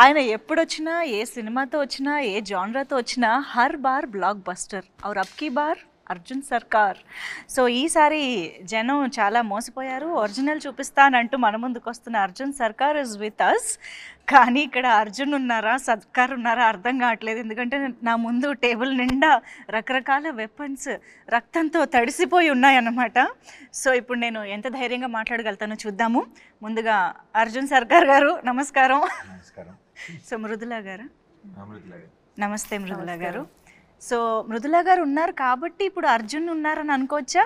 ఆయన ఎప్పుడొచ్చినా, ఏ సినిమాతో వచ్చినా, ఏ జానరాతో వచ్చినా హర్ బార్ బ్లాక్ బస్టర్. ఔర్ అబ్ కీ బార్ అర్జున్ సర్కార్. సో ఈసారి జనం చాలా మోసపోయారు. ఒరిజినల్ చూపిస్తానంటూ మన ముందుకు వస్తున్న అర్జున్ సర్కార్ ఇస్ విత్ అస్. కానీ ఇక్కడ అర్జున్ ఉన్నారా, సర్కార్ ఉన్నారా అర్థం కావట్లేదు. ఎందుకంటే నా ముందు టేబుల్ నిండా రకరకాల వెపన్స్ రక్తంతో తడిసిపోయి ఉన్నాయన్నమాట. సో ఇప్పుడు నేను ఎంత ధైర్యంగా మాట్లాడగలుగుతానో చూద్దాము. ముందుగా అర్జున్ సర్కార్ గారు నమస్కారం. సో మృదులా గారు నమస్తే. మృదులా గారు, సో మృదులా గారు ఉన్నారు కాబట్టి ఇప్పుడు అర్జున్ ఉన్నారని అనుకోవచ్చా?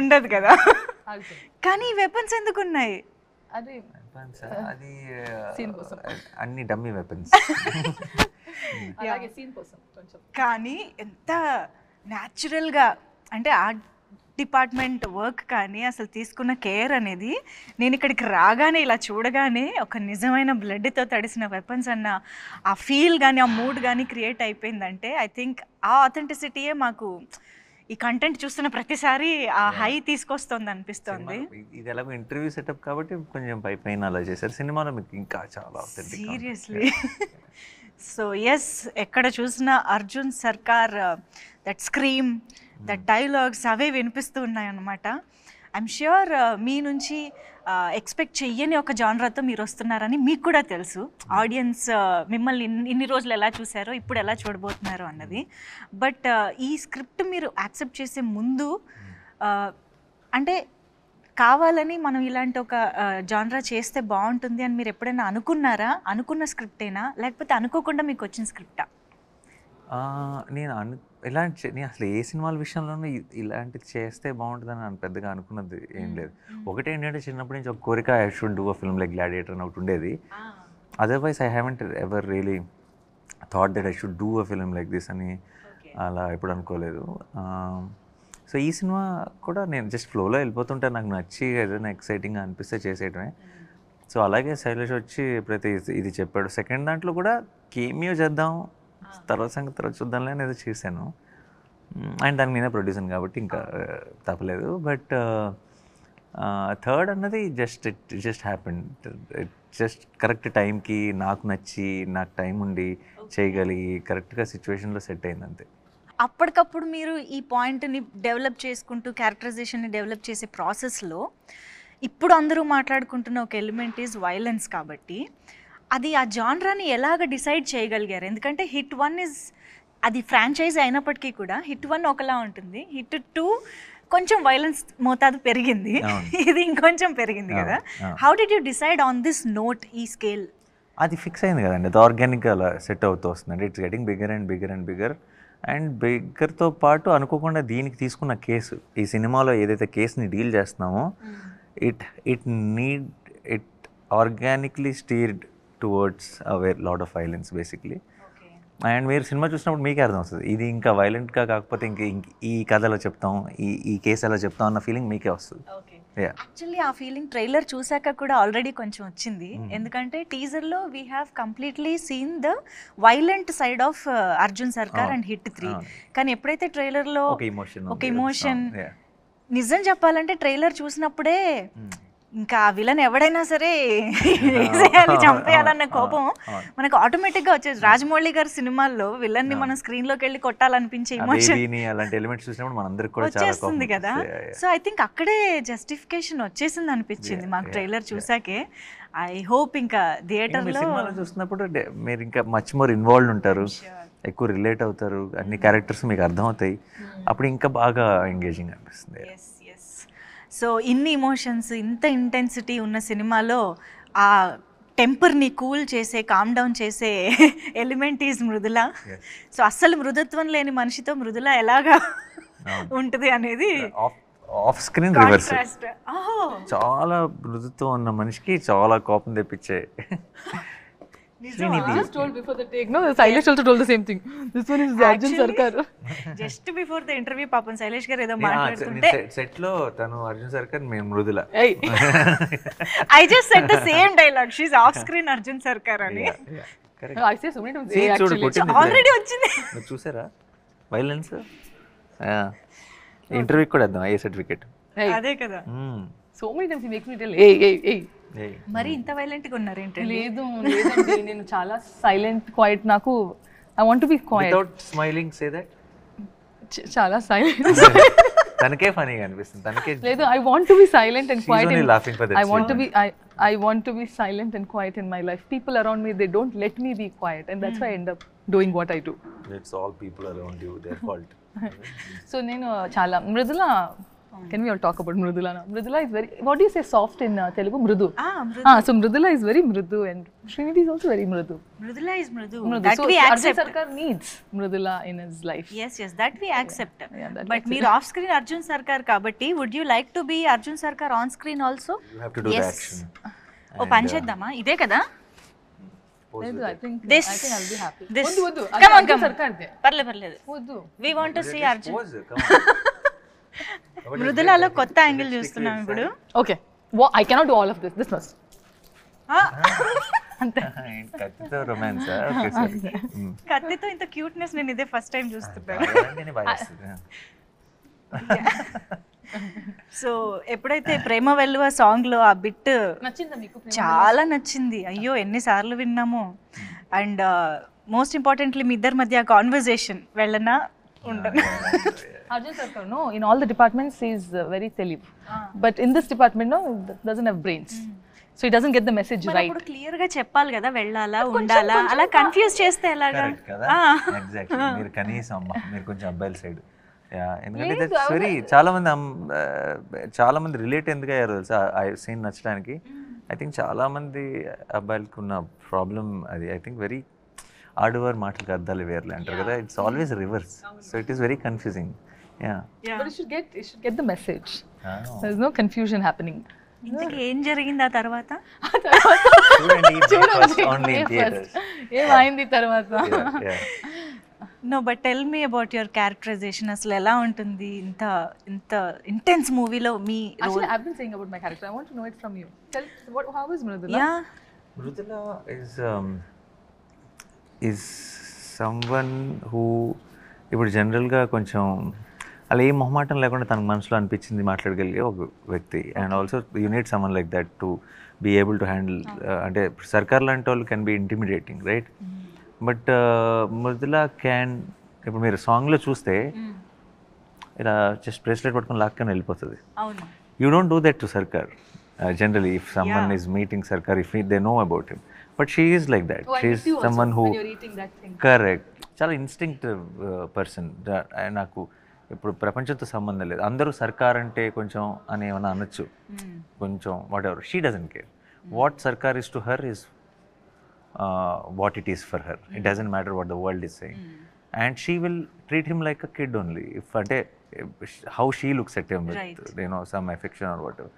ఉండదు కదా. కానీ వెపన్స్ ఎందుకు ఉన్నాయి? అది అన్ని డమ్మీ వెపన్స్. కానీ ఎంత న్యాచురల్గా అంటే ఆర్ట్ డిపార్ట్మెంట్ వర్క్ కానీ అసలు తీసుకున్న కేర్ అనేది, నేను ఇక్కడికి రాగానే ఇలా చూడగానే ఒక నిజమైన బ్లడ్తో తడిసిన వెపన్స్ అన్న ఆ ఫీల్ కానీ ఆ మూడ్ కానీ క్రియేట్ అయిపోయిందంటే ఐ థింక్ ఆ ఆథెంటిసిటీయే మాకు ఈ కంటెంట్ చూస్తున్న ప్రతిసారి ఆ హై తీసుకొస్తుంది అనిపిస్తుంది. ఇది ఎలాగో ఇంటర్వ్యూ సెటప్ కాబట్టి కొంచెం పైన అలా చేశారు. సినిమాలో మీకు ఇంకా చాలా సీరియస్లీ. సో ఎస్, ఎక్కడ చూసినా అర్జున్ సర్కార్ దట్ స్క్రీమ్, దట్ డైలాగ్స్ అవే వినిపిస్తూ ఉన్నాయన్నమాట. ఐఎమ్ ష్యూర్ మీ నుంచి ఎక్స్పెక్ట్ చెయ్యని ఒక జానరాతో మీరు వస్తున్నారని మీకు కూడా తెలుసు. ఆడియన్స్ మిమ్మల్ని ఇన్ని రోజులు ఎలా చూసారో ఇప్పుడు ఎలా చూడబోతున్నారో అన్నది. బట్ ఈ స్క్రిప్ట్ మీరు యాక్సెప్ట్ చేసే ముందు అంటే కావాలని మనం ఇలాంటి ఒక జానరా చేస్తే బాగుంటుంది అని మీరు ఎప్పుడైనా అనుకున్నారా? అనుకున్న స్క్రిప్టేనా లేకపోతే అనుకోకుండా మీకు వచ్చిన స్క్రిప్టా? నేను నేను అసలు ఏ సినిమాల విషయంలోనూ ఇలాంటిది చేస్తే బాగుంటుందని నేను పెద్దగా అనుకున్నది ఏం లేదు. ఒకటి ఏంటంటే చిన్నప్పటి నుంచి ఒక కోరిక, I should do a film like gladiator అని ఒకటి ఉండేది. Otherwise I haven't ever really thought that I should do a film like this అని అలా ఎప్పుడు అనుకోలేదు. సో ఈ సినిమా కూడా నేను జస్ట్ ఫ్లోలో వెళ్ళిపోతుంటే నాకు నచ్చి ఏదైనా ఎక్సైటింగ్గా అనిపిస్తే చేసేయటమే. సో అలాగే శైలేష్ వచ్చి ఎప్పుడైతే ఇది చెప్పాడు, సెకండ్ దాంట్లో కూడా కేమియో చేద్దాం, తర్వాత సంగతి తర్వాత చూద్దాంలే అనేది చేశాను. అండ్ దానికి నేనే ప్రొడ్యూసర్ కాబట్టి ఇంకా తప్పలేదు. బట్ థర్డ్ అన్నది జస్ట్ హ్యాపెన్. జస్ట్ కరెక్ట్ టైంకి నాకు నచ్చి నాకు టైం ఉండి చేయగలిగి కరెక్ట్గా సిచ్యువేషన్లో సెట్ అయింది అంతే. అప్పటికప్పుడు మీరు ఈ పాయింట్ని డెవలప్ చేసుకుంటూ క్యారెక్టరైజేషన్ని డెవలప్ చేసే ప్రాసెస్లో ఇప్పుడు అందరూ మాట్లాడుకుంటున్న ఒక ఎలిమెంట్ ఈజ్ వైలెన్స్. కాబట్టి అది ఆ జానరాని ఎలాగ డిసైడ్ చేయగలిగారు? ఎందుకంటే హిట్ 1 ఇస్ అది ఫ్రాంచైజ్ అయినప్పటికీ కూడా హిట్ 1 ఒకలా ఉంటుంది, హిట్ 2 కొంచెం వైలెన్స్ మోతాదు పెరిగింది, ఇది ఇంకొంచెం పెరిగింది కదా. How did you decide on this note, ఈ స్కేల్? అది ఫిక్స్ అయింది కదండి, అది ఆర్గానిక్గా అలా సెట్ అవుతూ వస్తుందండి. It's getting bigger and bigger and bigger. And బిగ్గర్తో పాటు అనుకోకుండా దీనికి తీసుకున్న కేసు, ఈ సినిమాలో ఏదైతే కేసుని డీల్ చేస్తున్నామో it organically steered towards lot of violence basically. And మీరు సినిమా చూసినప్పుడు మీకే అర్థం వస్తుంది ఇది ఇంకా వైలెంట్గా కాకపోతే ఈ కథ ఎలా చెప్తాం, ఈ కేసు ఎలా చెప్తాం అన్న ఫీలింగ్ మీకే వస్తుంది. యాక్చువల్లీ ఆ ఫీలింగ్ ట్రైలర్ చూసాక కూడా ఆల్రెడీ కొంచెం వచ్చింది. ఎందుకంటే టీజర్లో we have completely seen the violent side of Arjun Sarkar and hit 3. కానీ ఎప్పుడైతే ట్రైలర్లో ఒక ఇమోషన్, నిజం చెప్పాలంటే ట్రైలర్ చూసినప్పుడే ఇంకా ఆ విలన్ ఎవడైనా సరే వేసేయాలి, చంపేయాలన్న కోపం మనకు ఆటోమేటిక్గా వచ్చేది. రాజమౌళి గారి సినిమాల్లో విలన్ని మనం స్క్రీన్లోకి వెళ్ళి కొట్టాలనిపించే ఇమోషన్ వచ్చేస్తుంది కదా. సో ఐ థింక్ అక్కడే జస్టిఫికేషన్ వచ్చేసింది అనిపించింది మాకు ట్రైలర్ చూసాకే. ఐ హోప్ ఇంకా థియేటర్లో చూసినప్పుడు మీరు ఇంకా మచ్ మోర్ ఇన్వాల్వ్ ఉంటారు, ఎక్కువ రిలేట్ అవుతారు, అన్ని క్యారెక్టర్స్ మీకు అర్థమవుతాయి, అప్పుడు ఇంకా బాగా ఎంగేజింగ్ అనిపిస్తుంది. సో ఇన్ని ఇమోషన్స్, ఇంత ఇంటెన్సిటీ ఉన్న సినిమాలో ఆ టెంపర్ని కూల్ చేసే, కామ్ డౌన్ చేసే ఎలిమెంట్ ఈజ్ మృదుల. సో అస్సలు మృదుత్వం లేని మనిషితో మృదుల ఎలాగా ఉంటుంది అనేది ఆఫ్ స్క్రీన్ రివర్స్. చాలా మృదుత్వం ఉన్న మనిషికి చాలా కోపం తెప్పించే. just told before the take, no, Sailesh also told the same thing. This one is Arjun Sarkar. Just before the interview పాపం శైలేష్ గారు ఏదో మాట్లాడుతుంటే సెట్ లో తను అర్జున్ సర్కార్, మేము Mrudula. I just said the same dialogue, she's off screen Arjun Sarkar అని. I say so many times actually. Already వచ్చింది. చూసారా వైలెన్స్? ఇంటర్వ్యూ కూడా ఇద్దాం, ఏ సర్టిఫికేట్ అదే కదా. So many times he makes me tell, hey, మరి ఇంత వైలెంట్గా ఉన్నారు ఏంటండి? లేదండి నేను చాలా సైలెంట్ క్వైట్. నాకు I want to be quiet. Without smiling say that. చాలా సైలెంట్. తనకే ఫనీగా అనిపిస్తుంది. తనకే లేదు, I want to be silent and quiet. laughing for that. I want to be silent and quiet in my life. People around me, they don't let me be quiet, and that's why I end up doing what I do. It's all people around you, their fault. So నేను చాలా Mrudula. Can we all talk about Mridula now? Mridula is very, what do you say, soft in Telugu? Mridu. So Mridula is very mridu and Srinidhi is also very mridu. Mridula is mridu. Mridu. That So we Arjun accept. Sarkar needs Mridula in his life. Yes, that we accept. that But మీరు off screen Arjun Sarkar kabatti, would you like to be Arjun Sarkar on screen also? You have to do the Yes. action. ఓ పని చేద్దామా? ఇదే కదా లేదు, I think This. I'll be happy. This. వద్దు Come on, Arjun come on. Sarkar they. పర్లేదు వద్దు. we want to see Arjun. Pose, come on. మృదులలో కొత్త angle చూస్తున్నాం ఇప్పుడు. Okay. I cannot do all of this. This must. కత్తితో romance. Okay సరే. కత్తితో ఇంత క్యూట్నెస్ నేను ఇదే ఫస్ట్ టైం చూస్తున్నాను. సో ఎప్పుడైతే ప్రేమ వెల్లువ సాంగ్ లో ఆ బిట్ నచ్చిందా మీకు? చాలా నచ్చింది. అయ్యో ఎన్నిసార్లు విన్నాము. అండ్ మోస్ట్ ఇంపార్టెంట్లీ మీ ఇద్దరి మధ్య కాన్వర్జేషన్ వెళ్ళనా ఉండనా? Arjun Sarkar, no, in all the departments he is very telib. But in this department, no, doesn't have brains. So he doesn't get the message right. ఇప్పుడు క్లియర్ గా చెప్పాలి కదా, వెళ్ళాలా ఉండాలా, అలా కన్ఫ్యూజ్ చేస్తే ఎలాగా? ఎగ్జాక్ట్లీ. మీరు కనీసం అమ్మ మీరు కొంచెం అబ్బాయిల సైడ్. ఎందుకంటే వెరీ చాలా మంది రిలేట్ ఎందుకు అయ్యారు తెలుసా ఆ సీన్ నచ్చడానికి. ఐ థింక్ చాలా మంది అబ్బాయిలకు ఉన్న ప్రాబ్లం అది. ఐ థింక్ వెరీ ఆడవారు మాటలకు అర్థాలు వేర్లే అంటారు కదా. It's always reverse. So it is very confusing. But you should get the message. There's no confusion happening. ఇంతకీ ఏం జరిగింది ఆ తర్వాత? ఏమైంది తర్వాత? No but tell me about your characterization. అసలు ఎలా ఉంటుంది ఇంత ఇంటెన్స్ మూవీలో మీ role? Actually, I've been saying about my character. I want to know it from you. How is Mridula? Yeah. Mridula is someone who ఇప్పుడు జనరల్గా కొంచెం అలా ఏ మొహమాటం లేకుండా తనకు మనసులో అనిపించింది మాట్లాడగలిగే ఒక వ్యక్తి. And also you need someone like that to be able to handle. అంటే సర్కార్ లాంటి వాళ్ళు can be intimidating, right? But Mridula can. ఇప్పుడు మీరు సాంగ్లో చూస్తే ఇలా జస్ట్ బ్రేస్లెట్ పట్టుకొని లాక్కొని వెళ్ళిపోతుంది. You don't do that to Sarkar generally. If someone is meeting Sarkar, if they know about him, but she is like that. She is someone who correct, చాలా instinctive person. నాకు ఇప్పుడు ప్రపంచంతో సంబంధం లేదు. అందరూ సర్కార్ అంటే కొంచెం అని ఏమైనా అనొచ్చు, కొంచెం whatever. She doesn't care. What Sarkar is to her is what it is for her. It doesn't matter what the world is saying. And she will treat him like a kid only. If అంటే how she looks at him with some affection or whatever.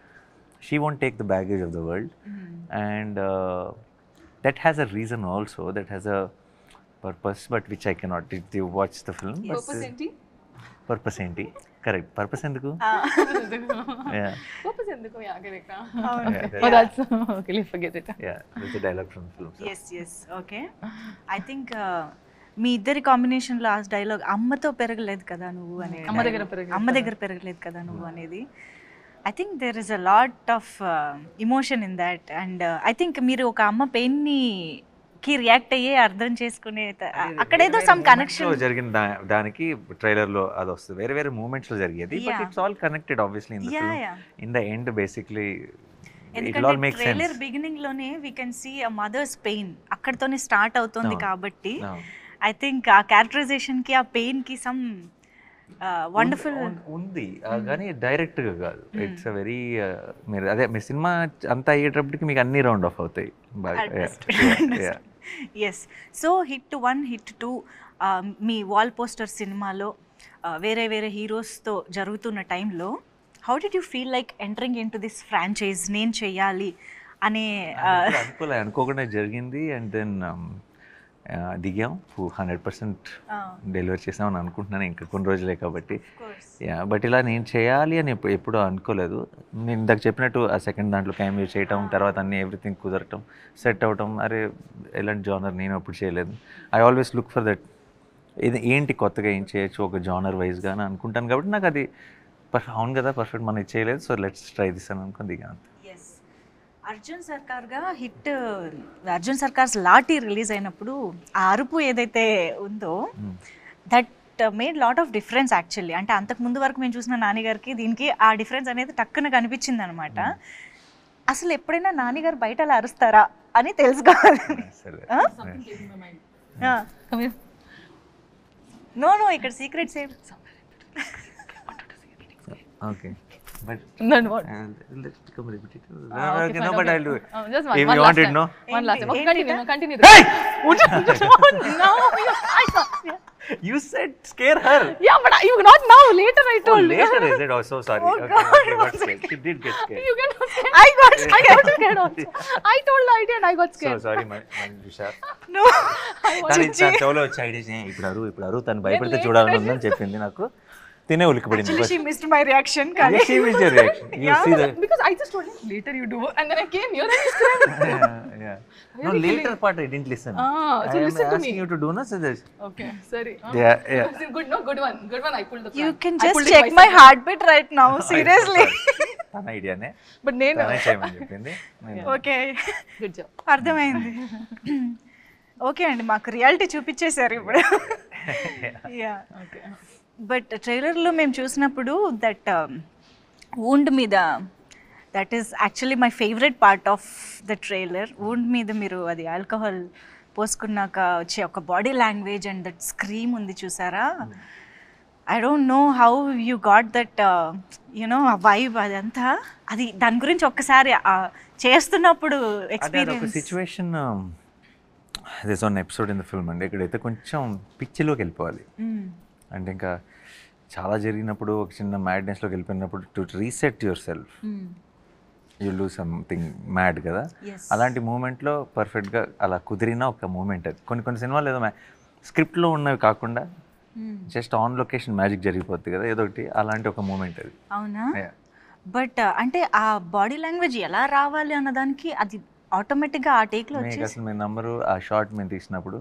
She won't take the baggage of the world. And that has a reason also, that has a purpose, but which I cannot. Did you watch the film? Purpose enti? Correct. Purpose enduku? Yeah. Purpose enduku? Yeah, correct. Yeah, that's okay, forget it. Yeah, that's a dialogue from the film. So. Yes, okay. I think మీ ఇద్దరి కాంబినేషన్లో ఆ dialogue అమ్మతో పెరగలేదు కదా నువ్వు అనే, అమ్మ దగ్గర పెరగలేదు కదా నువ్వు అనేది. I think there is a lot of emotion in that, and I think మీరు ఒక అమ్మ పెయిన్ని కి రియాక్ట్ అయ్యే అర్థం చేసుకునే అక్కడేదో సమ్ కనెక్షన్ జరిగిన దానికి ట్రైలర్ లో అది వస్తుంది. వేరే వేరే మూమెంట్స్ లో జరిగేది, but it's all connected obviously in the film. In the end basically it all makes sense. Trailer beginning లోనే we can see a mother's pain అక్కడతోనే స్టార్ట్ అవుతుంది. కాబట్టి ఐ థింక్ ఆ క్యారెక్టరైజేషన్ కి ఆ పెయిన్ కి సమ్ వండర్ఫుల్ ఉంది, కానీ డైరెక్ట్ గా కాదు. ఇట్స్ అ వెరీ మీరు అదే మీ సినిమా అంతా అయ్యేటప్పటికి మీకు అన్ని రౌండ్ ఆఫ్ అవుతాయి. ఎస్. సో హిట్ 1, హిట్ 2 మీ వాల్ పోస్టర్ సినిమాలో వేరే వేరే హీరోస్తో జరుగుతున్న టైంలో how did you feel like entering in to this franchise? నేను చెయ్యాలి అనే అనుకోకుండా జరిగింది. అండ్ దెన్ దిగాం, 100% డెలివరీ చేసామని అనుకుంటున్నాను. ఇంకా కొన్ని రోజులే కాబట్టి. బట్ ఇలా నేను చేయాలి అని ఎప్పుడూ అనుకోలేదు. నేను ఇందాక చెప్పినట్టు ఆ సెకండ్ దాంట్లో క్యామియో చేయటం, తర్వాత అన్నీ ఎవ్రీథింగ్ కుదరటం, సెట్ అవటం. అరే ఎలాంటి జానర్ నేను అప్పుడు చేయలేదు. I always look for that. ఇది ఏంటి కొత్తగా ఏం చేయొచ్చు ఒక జానర్ వైజ్గా అని అనుకుంటాను. కాబట్టి నాకు అది అవును కదా పర్ఫెక్ట్ మనం చేయలేదు, సో లెట్స్ ట్రై దిస్ అని అనుకుని దిగాను. అర్జున్ సర్కార్గా హిట్ అర్జున్ సర్కార్స్ లాఠీ రిలీజ్ అయినప్పుడు ఆ అరుపు ఏదైతే ఉందో that made lot of difference actually. అంటే అంతకు ముందు వరకు మేము చూసిన నానిగారికి దీనికి ఆ డిఫరెన్స్ అనేది టక్కున కనిపించింది అనమాట. అసలు ఎప్పుడైనా నానిగారు బయట అలా అరుస్తారా అని తెలుసుకోవాలి. నో ఇక్కడ సీక్రెట్స్ ఏం. Okay but Then what? let's become repetitive. Okay, No, fine, but okay. I'll do it. Just If one you last want it, time. no? One last time. Okay, continue. Hey! No, You said scare her. yeah, but you not now. Later I Oh, told. later is it? Oh, so sorry. Oh, Okay, God, she got scared. She did get scared. You get scared. I got I got scared also. I told the idea and I got So scared. sorry, my Tushar. No తను చెవులో వచ్చి idea ఇప్పుడు అరు తను భయపడితే చూడాలని ఉందని చెప్పింది నాకు. తినే ఉలికిపడింది. Actually, she missed my reaction. Yes, she missed your reaction. You see the Because I just told him later you do, and then I came here and you screamed. yeah. No, later part I didn't listen. So I am listen to asking me. you to do, no? So this. Okay, sorry. Yeah. Good, no, good one. I pulled the. You prank. can I just pulled it check myself. my heartbeat right now. Seriously. తన ఐడియానే But నేను. తనే చేయమని చెప్పింది. Okay, Good job. అర్థమైంది. Okay అండి, మాకు reality చూపించేశారు ఇప్పుడు. Yeah, Okay. But ట్రైలర్లో మేము చూసినప్పుడు దట్ వూండ్ మీద, that is actually my favourite part of the trailer. Wound మీద మీరు అది ఆల్కహాల్ పోసుకున్నాక వచ్చే ఒక body language and that scream ఉంది చూసారా. I don't know how you got that you know ఆ వైబ్ అదంతా. అది దాని గురించి ఒక్కసారి చేస్తున్నప్పుడు ఒక experience. Situation this one episode in the film అండి. ఇక్కడైతే కొంచెం పిచ్చిలోకి వెళ్ళిపోవాలి. అంటే ఇంకా చాలా జరిగినప్పుడు ఒక చిన్న మ్యాడ్నెస్లోకి వెళ్ళిపోయినప్పుడు to reset your self you do something mad కదా. అలాంటి మూమెంట్లో పర్ఫెక్ట్గా అలా కుదిరిన ఒక మూమెంట్ అది. కొన్ని సినిమాలు ఏదో స్క్రిప్ట్లో ఉన్నవి కాకుండా జస్ట్ ఆన్ లొకేషన్ మ్యాజిక్ జరిగిపోతుంది కదా ఏదో ఒకటి, అలాంటి ఒక మూమెంట్ అది. అవునా? బట్ అంటే ఆ బాడీ లాంగ్వేజ్ ఎలా రావాలి అన్నదానికి అది ఆటోమేటిక్గా ఆ టేక్లో మీకు అసలు మీ నంబరు ఆ షార్ట్ మేము తీసినప్పుడు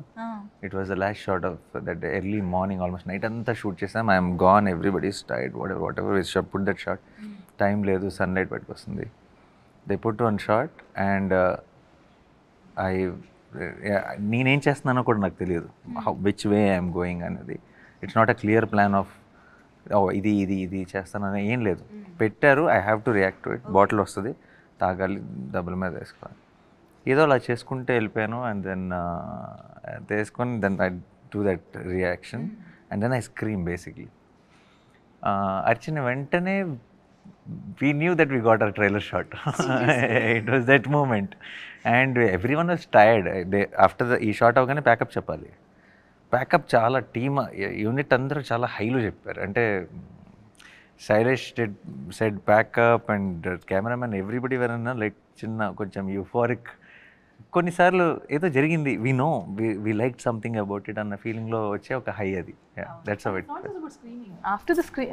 it was the last short of that early morning, almost night అంతా షూట్ చేసాం. I'm gone, everybody is tired, what ever is shot, put that short. Time లేదు, సన్లైట్ బయటకు వస్తుంది. They put one short and నేనేం చేస్తున్నానో కూడా నాకు తెలియదు, విచ్ వే ఐఎమ్ గోయింగ్ అనేది. It's not a clear plan of ఇది చేస్తానని ఏం లేదు. పెట్టారు, I have to react to it. Bottle వస్తుంది, తాగాలి, డబ్బుల మీద వేసుకోవాలి, ఏదో అలా చేసుకుంటే వెళ్ళిపోయాను. అండ్ దెన్ తీసుకొని then I do that reaction and then I scream basically. అర్చిన వెంటనే we knew that we got our trailer shot. It was that moment and everyone was tired. After the shot avagane backup cheppali. Backup చాలా team unit అందరూ చాలా హైలో చెప్పారు. అంటే Shailesh said backup and cameramen everybody were like చిన్న కొంచెం euphoric. కొన్నిసార్లు ఏదో జరిగింది, we know we like something about it అన్న ఫీలింగ్లో వచ్చే ఒక హై అది. That's how it. After the screen,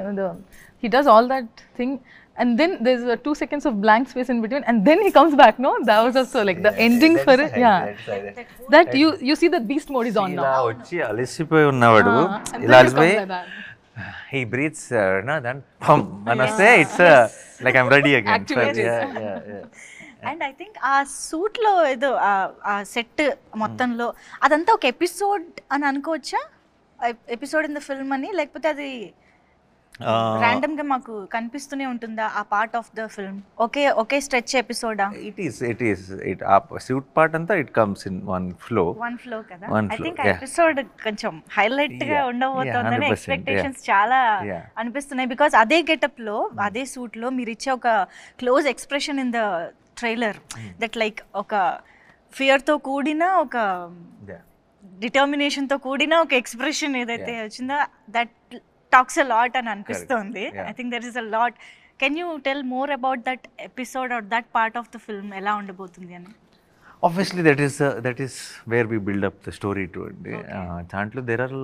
he does all that thing, and then there's 2 seconds of blank space in between, and then he comes back. No, that was also like the ending for it. Yeah, that you see that beast mode is on now. ఇలా వచ్చి అలసిపోయి ఉన్నవాడు, ఇలా అలసిపోయి he breathes no then pum manase it's like I'm ready again. And I think ఆ సూట్లో ఏదో ఆ set మొత్తంలో అదంతా ఒక ఎపిసోడ్ అని అనుకోవచ్చా? ఎపిసోడ్ ఇన్ ద ఫిల్మ్ అని, లేకపోతే అది ర్యాండమ్ గా మాకు కనిపిస్తూనే ఉంటుందా ఆ పార్ట్ ఆఫ్ ద ఫిల్మ్? ఒకే స్ట్రెచ్ ఎపిసోడా? it is ఆ సూట్ పార్ట్ అంతా it comes in one flow కదా. ఐ థింక్ ఆ ఎపిసోడ్ కొంచెం హైలైట్ గా ఉండబోతోందని ఎక్స్పెక్టేషన్స్ చాలా అనిపిస్తున్నాయి. బికాస్ అదే గెటప్ లో అదే సూట్ లో మీరు ఇచ్చే ఒక close expression in the trailer that like ఒక ఫియర్ తో కూడిన ఒక డిటర్మినేషన్ తో కూడిన ఒక ఎక్స్ప్రెషన్ ఏదైతే వచ్చిందో దట్ టాక్స్ అ లాట్ అని అనిపిస్తుంది. I think there is a lot. Can you tell more about that episode or that part of the film ఎలా ఉండబోతుంది అని? Obviously that is where we build up the story to it. దాంట్లో there are a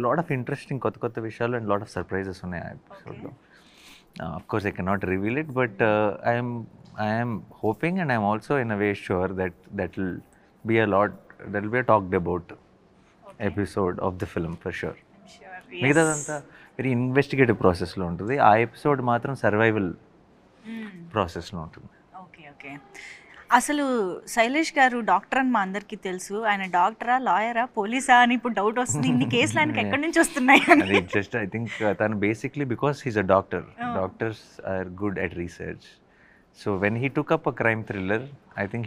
lot of interesting కొత్త విషయాలు and lot of surprises ఉన్నాయి ఆ ఎపిసోడ్లో. Of course I cannot reveal it, but I am hoping and I am also in a way sure that will be a talked about episode of the film for sure. మిగతాదంతా very investigative ప్రాసెస్లో ఉంటుంది. ఆ episode మాత్రం survival ప్రాసెస్లో ఉంటుంది. Okay okay. అసలు శైలేష్ గారు doctor అని మా అందరికీ తెలుసు. ఆయన డాక్టరా, లాయరా, పోలీసా అని ఇప్పుడు డౌట్ వస్తుంది. ఇన్ని కేసులు ఆయనకి ఎక్కడి నుంచి వస్తున్నాయి అని. అది జస్ట్ ఐ థింక్ తను basically because he's a doctor. Doctors are good at research. So when he took up a crime thriller, I think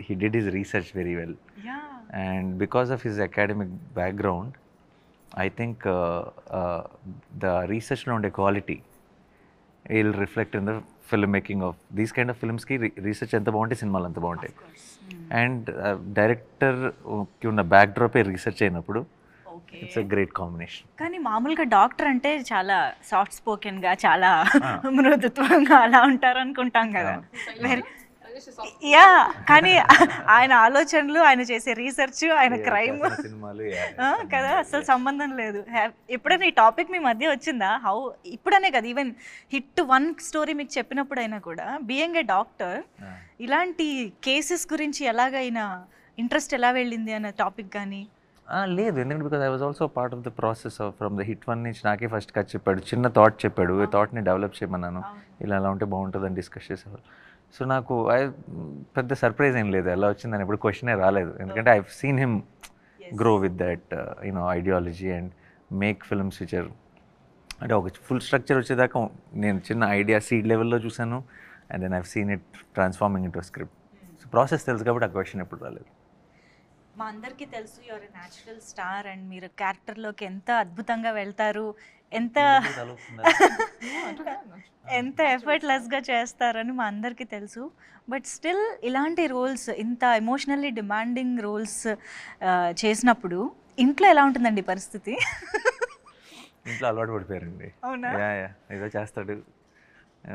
he did his research very well. Yeah. And because of his academic background, I think the research on the quality will reflect in the filmmaking of these kind of films. Ki research anta bagunte cinema anta bagunte. And director ki unna backdrop e research ayinappudu it's a great combination. కానీ మామూలుగా doctor అంటే చాలా soft స్పోకెన్గా, చాలా మృదుత్వంగా అలా ఉంటారు అనుకుంటాం కదా. Very yeah, కానీ ఆయన ఆలోచనలు, ఆయన చేసే రీసెర్చ్, ఆయన క్రైమ్ కదా అసలు సంబంధం లేదు. ఎప్పుడైనా ఈ టాపిక్ మీ మధ్య వచ్చిందా? ఇప్పుడనే కదా, ఈవెన్ హిట్ 1 స్టోరీ మీకు చెప్పినప్పుడైనా కూడా బీయింగ్ ఏ డాక్టర్ ఇలాంటి కేసెస్ గురించి ఎలాగైనా ఇంట్రెస్ట్ ఎలా వెళ్ళింది అన్న టాపిక్ కానీ? లేదు, ఎందుకంటే because I was also part of the process of from the hit 1 నుంచి నాకే ఫస్ట్ కట్ చెప్పాడు, చిన్న థాట్ చెప్పాడు, ఈ థాట్ని డెవలప్ చేయమన్నాను, ఇలా ఎలా ఉంటే బాగుంటుందని డిస్కస్ చేసేవాళ్ళు. సో నాకు పెద్ద సర్ప్రైజ్ ఏం లేదు ఎలా వచ్చిందని, ఎప్పుడు క్వశ్చనే రాలేదు, ఎందుకంటే I seen him grow with that ideology and make films which are అంటే ఒక ఫుల్ స్ట్రక్చర్ వచ్చేదాకా నేను చిన్న ఐడియా సీడ్ లెవెల్లో చూసాను, and then I seen it transforming into script. So process తెలుసు కాబట్టి ఆ క్వశ్చన్ ఎప్పుడు రాలేదు. మా అందరికీ తెలుసు your a natural star and మీరు క్యారెక్టర్లోకి ఎంత అద్భుతంగా వెళ్తారు, ఎంత ఎఫర్ట్లెస్గా చేస్తారని మా అందరికీ తెలుసు. బట్ స్టిల్ ఇలాంటి రోల్స్, ఇంత ఎమోషనల్లీ డిమాండింగ్ రోల్స్ చేసినప్పుడు ఇంట్లో ఎలా ఉంటుందండి పరిస్థితి? ఇంట్లో అలవాటు పడిపోయారండి. అవునా? ఏదో చేస్తాడు,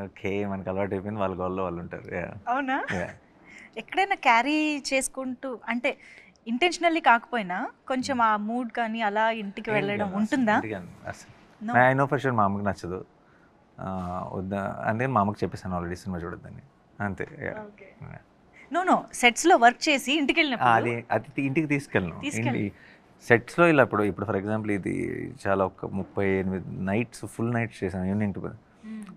ఓకే మనకు అలవాటు అయిపోయింది, వాళ్ళ గోల్లో వాళ్ళు ఉంటారు. అవునా? ఎక్కడైనా క్యారీ చేసుకుంటూ, అంటే ఇంటెన్షనల్లీ కాకపోయినా కొంచెం ఆ మూడ్ కానీ అలా ఇంటికి వెళ్ళడం ఉంటుందా? ఐ నో ఫర్ షూర్ మా అమ్మకి నచ్చదు, వద్దా అంటే మా అమ్మకి చెప్పేసాను ఆల్రెడీ సినిమా చూడొద్దని, అంతే. నో సెట్స్లో వర్క్ చేసి ఇంటికి వెళ్ళినప్పుడు అది ఇంటికి తీసుకెళ్ళను. సెట్స్లో ఇలా ఇప్పుడు ఫర్ ఎగ్జాంపుల్ ఇది చాలా ఒక 38 నైట్స్ ఫుల్ నైట్స్ చేశాను ఈవినింగ్ టు.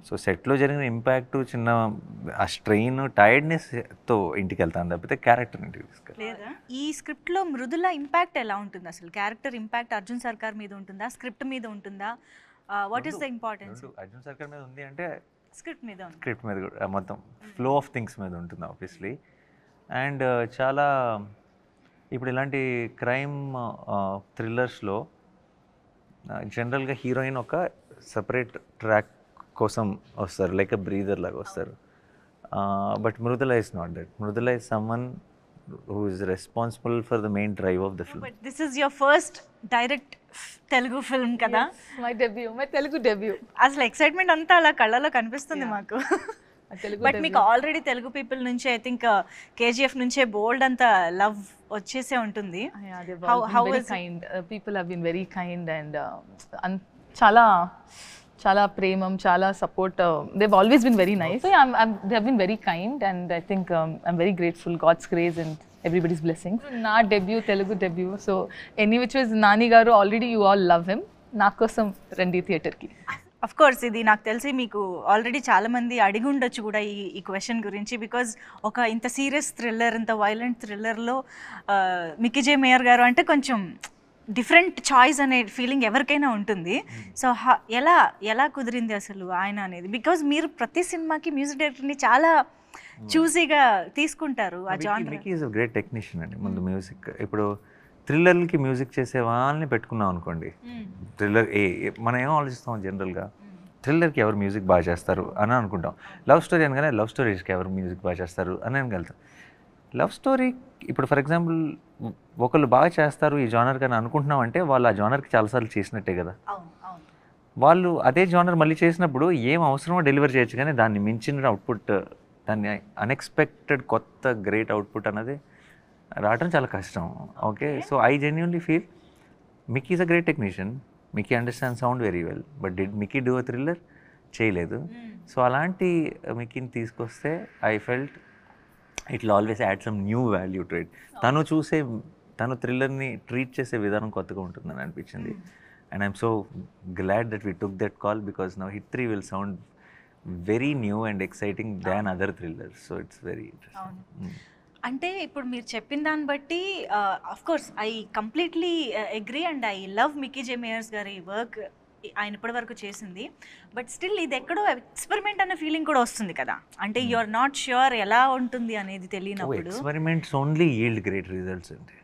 సో సెట్లో జరిగిన ఇంపాక్ట్, చిన్న ఆ స్ట్రెయిన్, టైర్డ్నెస్తో ఇంటికి వెళ్తాను తప్పితే క్యారెక్టర్ ఇంటికి తీసుకెళ్ళి. ఈ స్క్రిప్ట్లో మృదుల ఇంపాక్ట్ ఎలా ఉంటుంది అసలు? క్యారెక్టర్ ఇంపాక్ట్ అర్జున్ సర్కార్ మీద ఉంటుందా, స్క్రిప్ట్ మీద ఉంటుందా? What is the importance? Arjun సర్కార్ మీద ఉంది అంటే స్క్రిప్ట్ మీద కూడా మొత్తం ఫ్లో ఆఫ్ థింగ్స్ మీద ఉంటుంది ఆబ్వియస్లీ. అండ్ చాలా ఇప్పుడు ఇలాంటి క్రైమ్ థ్రిల్లర్స్లో జనరల్గా హీరోయిన్ ఒక సపరేట్ ట్రాక్ కోసం వస్తారు, లైక్ అ బ్రీదర్ లాగా వస్తారు. But Mridula is not that. Mridula is someone who is responsible for the main drive of the film. But this is your first direct Telugu film కదా? My Telugu debut. అసలు excitement అంతా అలా కళ్ళలో కనిపిస్తుంది మాకు. బట్ మీకు ఆల్రెడీ తెలుగు పీపుల్ నుంచి ఐ థింక్ కేజీఎఫ్ నుంచే బోల్డ్ అంత లవ్ వచ్చేసే ఉంటుంది. People have been very kind and చాలా చాలా ప్రేమం, చాలా support. they've always been very nice. So yeah, they have been very kind and I think I'm very grateful. God's grace and everybody's blessings. నా debut, Telugu debut. So any which was Nani garu, already you all love him. నా కోసం రండి థియేటర్కి. Of course ఇది నాకు తెలిసి మీకు already చాలామంది అడిగి ఉండొచ్చు కూడా ఈ క్వశ్చన్ గురించి. బికాజ్ ఒక ఇంత సీరియస్ థ్రిల్లర్, ఇంత వైలెంట్ థ్రిల్లర్లో మిక్కీ జే మేయర్ గారు అంటే కొంచెం డిఫరెంట్ చాయిస్ అనే ఫీలింగ్ ఎవరికైనా ఉంటుంది. సో ఎలా కుదిరింది అసలు ఆయన అనేది? బికాజ్ మీరు ప్రతి సినిమాకి మ్యూజిక్ డైరెక్టర్ని చాలా చూసీగా తీసుకుంటారు. ఆ genre. Mickey is a great technician అండి. ముందు మ్యూజిక్, ఇప్పుడు థ్రిల్లర్లకి మ్యూజిక్ చేసే వాళ్ళని పెట్టుకున్నాం అనుకోండి, థ్రిల్లర్ మనం ఏం ఆలోచిస్తాం జనరల్గా, థ్రిల్లర్కి ఎవరు మ్యూజిక్ బాగా చేస్తారు అని అనుకుంటాం. లవ్ స్టోరీ అనగానే లవ్ స్టోరీస్కి ఎవరు మ్యూజిక్ బాగా చేస్తారు అని అనగలుగుతాం. లవ్ స్టోరీ ఇప్పుడు ఫర్ ఎగ్జాంపుల్ ఒకళ్ళు బాగా చేస్తారు ఈ జానర్ కానీ అనుకుంటున్నాం అంటే వాళ్ళు ఆ జానర్కి చాలాసార్లు చేసినట్టే కదా. వాళ్ళు అదే జానర్ మళ్ళీ చేసినప్పుడు ఏం అవసరమో డెలివర్ చేయొచ్చు, కానీ దాన్ని మించిన అవుట్పుట్, దాన్ని అన్ఎక్స్పెక్టెడ్ కొత్త గ్రేట్ అవుట్పుట్ అన్నది రావడం చాలా కష్టం. Okay, so I genuinely feel Mickey is a great technician. Mickey understand sound very well, but did Mickey do a thriller? చేయలేదు. సో అలాంటి మిక్కీని తీసుకొస్తే I felt it will always add some new value to it. తను థ్రిల్లర్ని treat చేసే విధానం కొత్తగా ఉంటుందని అనిపించింది. And I'm so glad that we took that call, because now hit 3 will sound very new and exciting than other thrillers, so it's very అవును. Interesting. అంటే ఇప్పుడు మీరు చెప్పిన దాన్ని బట్టి of course I completely agree and I love Mickey J Meyers గారి work, ఆయన ఇప్పటి వరకు చేసింది. బట్ స్టిల్ ఇది ఎక్కడో ఎక్స్పెరిమెంట్ అనే ఫీలింగ్ కూడా వస్తుంది కదా, అంటే యు ఆర్ నాట్ ష్యూర్ ఎలా ఉంటుంది అనేది తెలియనప్పుడు. Experiments only yield great results అండి.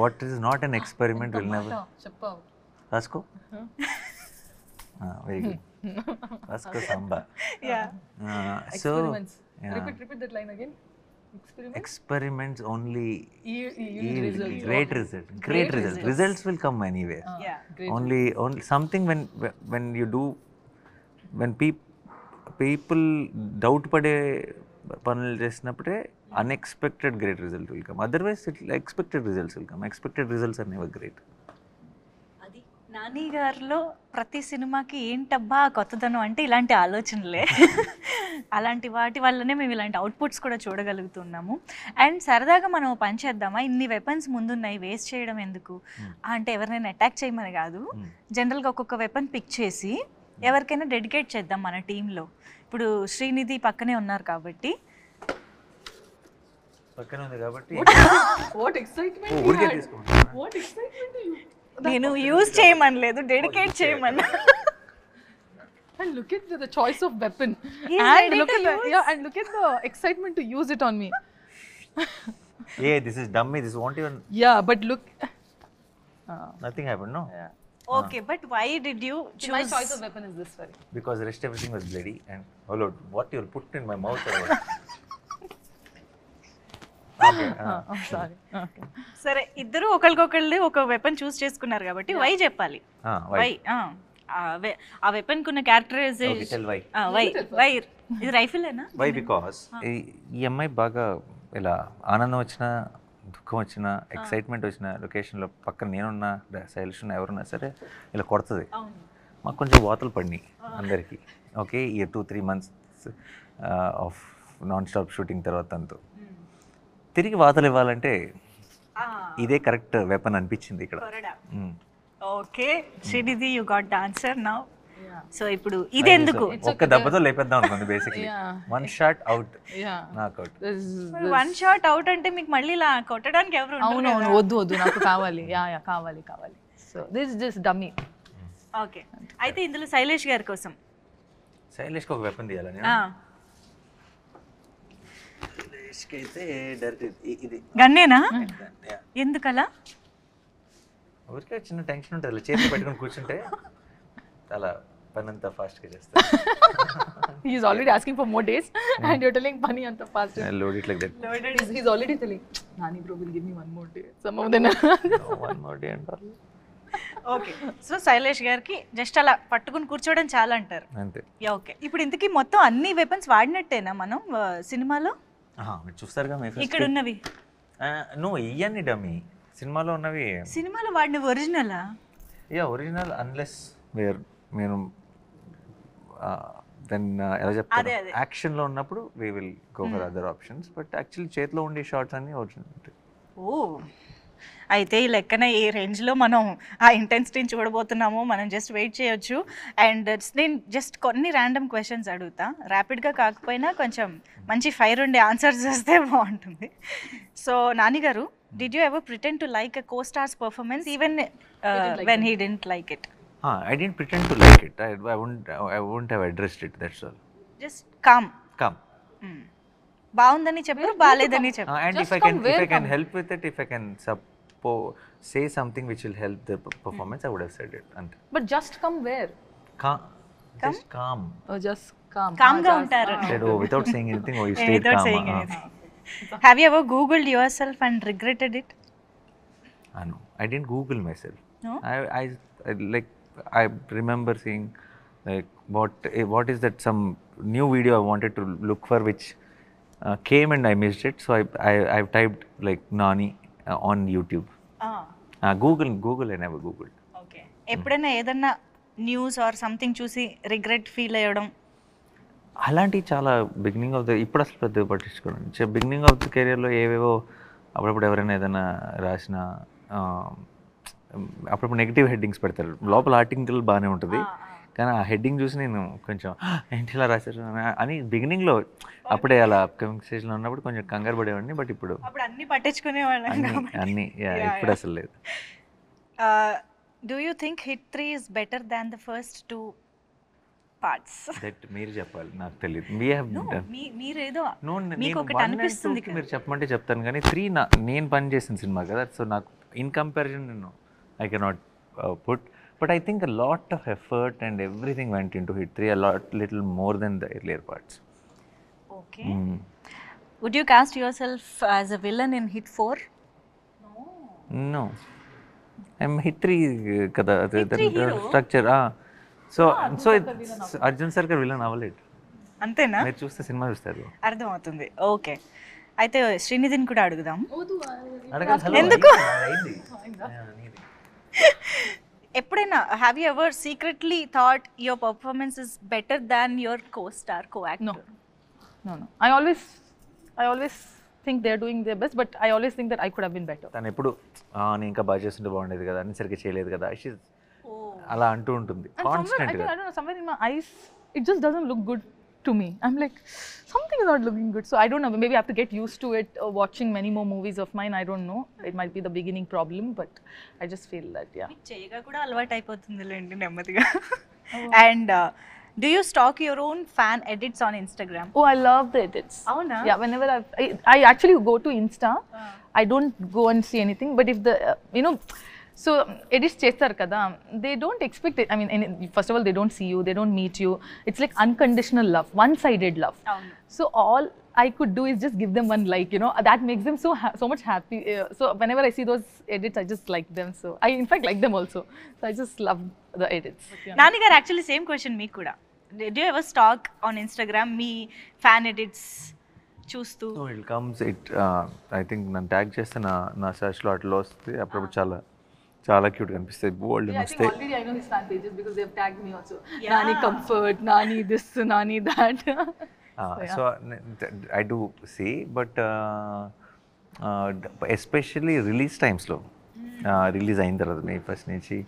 What is not an experiment will never. చెప్పావు రాసుకో. Very good. రాసుకో Samba. So repeat that line again. experiments only Yield results. great results. Great results. Results will come anywhere. Yeah. Great. Only something when you do, when people doubt పడే పనులు చేసినప్పుడే unexpected great result will come. Otherwise expected results will come. Expected results are never great. అది నాని గారిలో ప్రతి సినిమాకి ఏంటబ్బా కొత్తదనం అంటే ఇలాంటి ఆలోచనలే. అలాంటి వాటి వల్లనే మేము ఇలాంటి అవుట్పుట్స్ కూడా చూడగలుగుతున్నాము. అండ్ సరదాగా మనం పని చేద్దామా, ఇన్ని వెపన్స్ ముందున్నాయి వేస్ట్ చేయడం ఎందుకు అంటే ఎవరినైనా అటాక్ చేయమని కాదు, జనరల్గా ఒక్కొక్క వెపన్ పిక్ చేసి ఎవరికైనా డెడికేట్ చేద్దాం మన టీంలో. ఇప్పుడు శ్రీనిధి పక్కనే ఉన్నారు కాబట్టి పక్కన ఉంది కాబట్టి What excitement you ఊరికే had. తీసుకుంటా. What excitement you. నేను యూజ్ చేయమనలేదు, డెడికేట్ చేయమన్నా. And look at the choice of weapon. He's And ready look to at the, use. yeah, and look at the excitement to use it on me. Hey, this is dummy. This won't even. Yeah, but look. Nothing happened, no? Yeah. Okay, but why did you My choice of weapon is this very. Because rest everything was bloody and oh Lord, what you'll put in my mouth or what? Okay. I'm sorry. Okay. సరే, ఇద్దరు ఒకరికొకళ్ళు ఒక weapon చూస్ చేసుకున్నారు కాబట్టి why చెప్పాలి. Why? ఆ weapon కున్న Okay, characterization tell why. Why ఇది రైఫిలేనా? Why? Because ఈ అమ్మాయి బాగా ఇలా ఆనందం వచ్చినా దుఃఖం వచ్చినా ఎక్సైట్మెంట్ వచ్చినా లొకేషన్లో పక్కన నేనున్నా శైలిష్ ఉన్నా ఎవరున్నా సరే ఇలా కొడుతుంది. అవును. మాకు కొంచెం వాతలు పడినాయి అందరికీ. ఓకే, ఈ 2-3 months of non stop shooting తర్వాత అంతా తిరిగి వాతలు ఇవ్వాలంటే ఇదే కరెక్ట్ వెపన్ అనిపించింది ఇక్కడ. Okay Srinidhi, you got the answer now. Yeah. So ఇప్పుడు ఇది ఎందుకు ఒక్క దెబ్బతో లేపేద్దాం అనుకుంది basically. Yeah. 1 shot out, Yeah. Knockout. This one shot out అంటే మీకు మళ్ళీ ఇలా కొట్టడానికి ఎవరు ఉండరు అవును కదా? వద్దు నాకు కావాలి. యా కావాలి. So this just dummy. Okay, అయితే ఇందులో శైలేష్ గారి కోసం శైలేష్కి ఒక వెపన్ తీయాలని. శైలేష్కి అయితే డైరెక్ట్ ఇది గన్నేనా? ఎందుకలా? ఊరికే చిన్న టెన్షన్ ఉంటుంది, అలా చేతి పెట్టుకొని కూర్చుంటే అలా పని అంతా ఫాస్ట్గా చేస్తాను. He is already asking for more days and you're telling Pani anta fast. Load it like that. He's already telling Nani bro will give me one more day. Some of them. No, one more day and all. Okay, so Shailesh గారికి just అలా పట్టుకుని కూర్చోవడం చాలా అంటారు. అంతే. Yeah, okay. ఇప్పుడు ఇంతకీ మొత్తం అన్ని వెపన్స్ వాడినట్టేనా మనం సినిమాలో? మీరు చూస్తారుగా మీ ఇక్కడ ఉన్నవి నువ్వు ఇవన్నీ డమ్మీ. సినిమాలో ఉన్నవి సినిమాలో వాడిన ఒరిజినలా? ఒరిజినల్ అన్లెస్ మీరు దెన్ ఎలా చెప్తారు, అదే. యాక్షన్లో ఉన్నప్పుడు we will go for other options. But actually చేతిలో ఉండే షార్ట్స్ అన్నీ ఒరిజినల్ ఉంటాయి. ఓ, అయితే ఈ లెక్కన ఏ రేంజ్లో మనం ఆ ఇంటెన్సిటీని చూడబోతున్నామో మనం జస్ట్ వెయిట్ చేయొచ్చు. అండ్ నేను జస్ట్ కొన్ని ర్యాండమ్ క్వశ్చన్స్ అడుగుతా, ర్యాపిడ్గా కాకపోయినా కొంచెం మంచి ఫైర్ ఉండే ఆన్సర్స్ వస్తే బాగుంటుంది. సో నాని గారు, did you ever pretend to like a co stars performance even when he didn't like it? I didn't pretend to like it. I wouldn't have addressed it, that's all. Just com. Come. బాగుందని చెప్పారు, బాగాలేదని చెప్పారు. And Just if I can help with it, if I can say something which will help the performance, I would have said it. And But just come where? just calm. Oh, just calm. కామ్గా ఉంటారు. Said, without saying anything, you stayed Without calm. saying anything. Have you ever Googled yourself and regretted it? No, I didn't Google myself. No? I remember seeing like what is that some new video I wanted to look for which came and I missed it, so I've typed like Nani on YouTube. Google I never Googled. Okay, ఎప్పుడైనా ఏదన్నా news or something చూసి regret feel అయ్యడం? అలాంటి చాలా beginning of the, ఇప్పుడు అసలు పెద్దగా పట్టించుకోండి. Beginning of the కెరియర్లో ఏవేవో అప్పుడప్పుడు ఎవరైనా ఏదైనా రాసిన అప్పుడప్పుడు నెగిటివ్ హెడ్డింగ్స్ పెడతారు, లోపల ఆర్టికల్ బాగానే ఉంటుంది కానీ ఆ హెడ్డింగ్ చూసి నేను కొంచెం ఏంటి ఇలా రాశారు అని బిగినింగ్లో అప్పుడే అలా అప్కమింగ్ స్టేజ్లో ఉన్నప్పుడు కొంచెం కంగారు పడేవాడిని. బట్ ఇప్పుడు అప్పుడు అన్ని పట్టించుకునేవాళ్ళం. అన్ని ఇప్పుడు అసలు లేదు. Do you think hit 3 is better than the first 2 parts? That మీరు చెప్పాలి, నాకు తెలియదు. మీరేదో మీకు ఒకటి అనిపిస్తుంది. మీరు చెప్పమంటే చెప్తాను, కానీ 3 నేను పని చేసిన సినిమా కదా, సో నాకు ఇన్ కంపారిజన్ నేను I cannot put. But I think a lot of effort and everything went into Hit 3, little more than the earlier parts. Okay. Would you cast yourself as a villain in Hit 4? No. I'm Hit 3 kada, the structure. So it's Arjun Sarkar villain అవ్వలేదు. అంతేనా? మీరు చూస్తే cinema చూస్తారు, అర్థమవుతుంది. Okay, అయితే శ్రీనిధిని కూడా అడుగుదాం. ఎందుకు? ఎప్పుడైనా have you ever secretly thought your performance is better than your co-star, co-actor? No. I always think they're doing their best, but I always think that I could have been better. తను ఎప్పుడు నేను ఇంకా బాగా చేస్తుంటే బాగుండేది కదా, అని సరిగ్గా చేయలేదు కదా, అలా అంటూ ఉంటుంది కాన్స్టెంట్ గా. I don't know, somewhere in my eyes it just doesn't look good to me. I'm like, something is not looking good. So I don't know, maybe I have to get used to it, watching many more movies of mine. I don't know, it might be the beginning problem, but I just feel that చేయగా కూడా అలవాటు అయిపోతుందిలేండి నెమ్మదిగా. And do you stalk your own fan edits on Instagram? Oh, I love the edits. Avuna? Yeah, whenever I actually go to Insta, I don't go and see anything, but if the so edits chestar kada, they don't expect it. I mean, first of all, they don't see you, they don't meet you. It's like unconditional love, one-sided love. So all I could do is just give them one like, that makes them so much happy. So whenever I see those edits, I just like them. So I in fact like them also. So I just love the edits. Nani garu, actually same question me kuda. Do you ever stalk on Instagram me fan edits చూస్తూ? So it comes, I think నన్ను tag చేస్తే నా సర్చ్లో అట్లా వస్తే అప్పుడు చాలా cute కనిపిస్తాయి, బోల్డ్ వస్తాయి. Already I know his fan pages because they have tagged me also. Nani comfort, Nani this, Nani that. So I do see, but especially release టైమ్స్లో, రిలీజ్ అయిన తర్వాత మే ఫస్ట్ నుంచి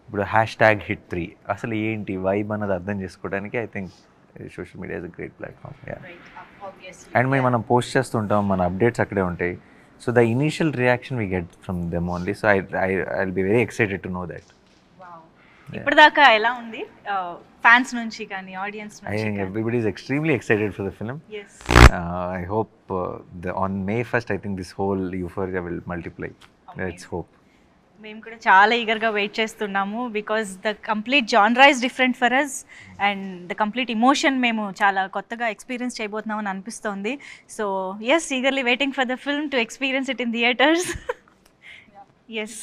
ఇప్పుడు #Hit3 అసలు ఏంటి వైబ్ అన్నది అర్థం చేసుకోవడానికి I think social media is a great platform. And మనం పోస్ట్ చేస్తుంటాం, మన అప్డేట్స్ అక్కడే ఉంటాయి. So the initial reaction we get from them only. So I'll be very excited to know that. Wow. ఇప్పటిదాకా ఎలా ఉంది ఫ్యాన్స్ నుంచి కానీ ఆడియన్స్ నుంచి? I think everybody is extremely excited for the film. Yes. I hope on May 1st I think this whole euphoria will multiply. Let's hope. మేము కూడా చాలా ఈగర్గా వెయిట్ చేస్తున్నాము, because the complete genre is different for us and the complete emotion మేము చాలా కొత్తగా experience చేయబోతున్నాం అని అనిపిస్తోంది. So yes, eagerly waiting for the film to experience it in theatres. Yes,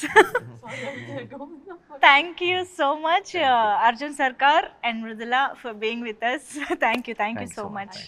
thank you so much Arjun Sarkar and Mridula for being with us. Thank you so much.